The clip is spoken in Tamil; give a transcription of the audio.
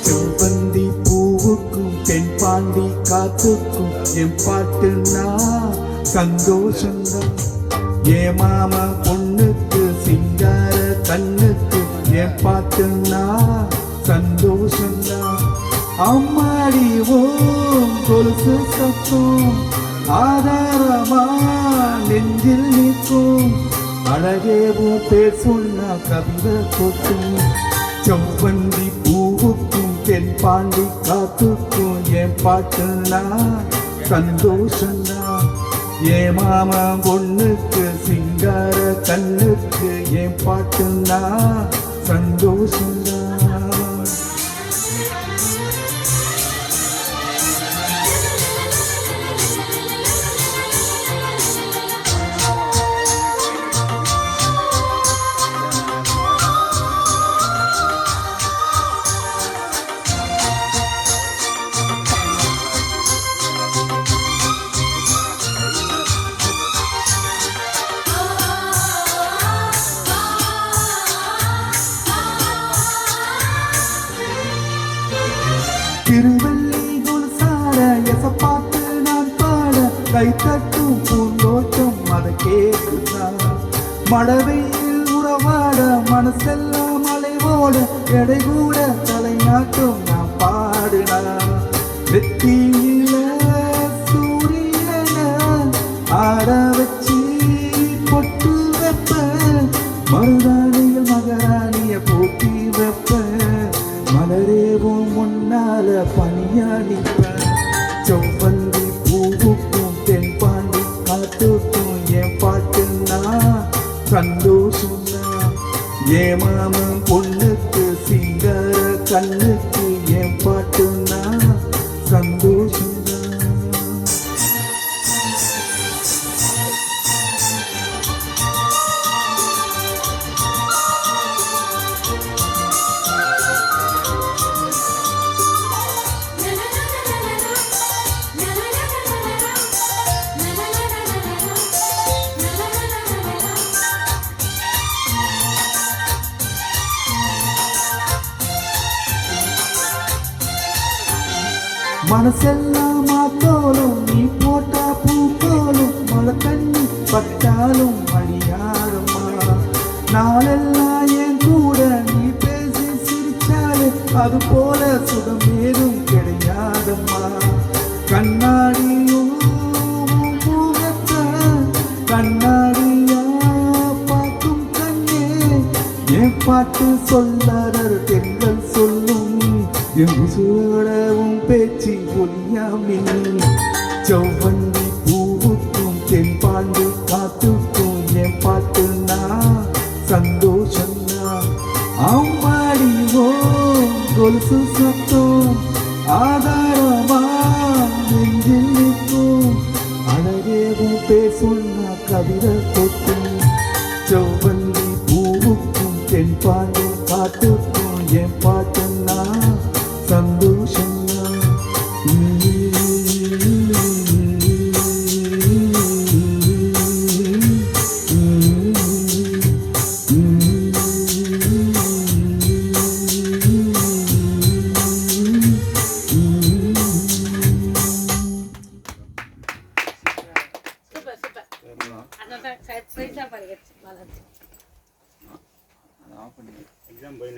செவ்வந்தி பூவுக்கும் தென் பாண்டி காத்துக்கும் என் பாட்டுன்னா சந்தோஷந்தான். என் மாமா பொண்ணுக்கு சிங்கார கண்ணுக்கு என் பாட்டுன்னா சந்தோஷந்தான். அம்மாடி ஓம் கொலுசு சத்தம் ஆதாரமா நெஞ்சில் நிற்கும். அழகேவும் பேர் சொன்னா கவிதை கொட்டும். செவ்வந்தி பூவுக்கும் தென் பாண்டி காத்துக்கும் என் பாட்டுன்னா சந்தோஷந்தா. என் மாமா பொண்ணுக்கு சிங்கார கண்ணுக்கு என் பாட்டுன்னா சந்தோஷந்தா. திருவள்ளிகுள் சார எச பார்த்து நான் பாட கை தட்டும் பூந்தோட்டம் அதை கேட்குதா. மழவையில் உறவாட மனசெல்லாம் மலைவோட எடை கூட தலைநாட்டும் நான் பாடுனா. நெத்தியில சூரியன ஆட வச்சு பொட்டு வைப்ப, மருதாணியில் மகராணிய போட்டி வைப்ப, மலரேவும் முன்னால பணியாடிப்ப. செவ்வந்தி பூவுக்கும் தென் பாண்டி காத்துக்கும் என் பாட்டுன்னா சந்தோஷம்னா. என் மாமன் பொண்ணுக்கு சிங்கார கண்ணுக்கு என் பாட்டுன்னா சந்தோஷம்தான். மனசெல்லாம் மாத்தோலும் நீ போட்டா பூக்கோலும் மழை தண்ணி பட்டாலும் மணியாரம்மா. நாளெல்லாம் என் கூட நீ பேசி சிரிச்சாலே அது போல சுகம் ஏதும் கிடையாதம்மா. கண்ணாடியும் முகத்தை கண்ணாடியா பார்க்கும் கண்ணே, என் பாட்டு சொல்லாதர் தெங்கள் சொல்லும். என் பேச்சு ஒலியாமின். செவ்வந்தி பூவுக்கும் தென் பாண்டி காத்துக்கும் என் பாட்டுன்னா சந்தோஷம்னா. அம்மாடி ஓம் கொலுசு சத்தம் ஆதாரமா நெஞ்சில் நிற்கும். அழகேவும் பேர் சொன்னா கவிதை கொட்டும். செவ்வந்தி பூவுக்கும் தென் பாண்டி காத்துக்கும் என் பாட்டுன்னா சந்தோஷம்னா. எக்ஸாம் போய்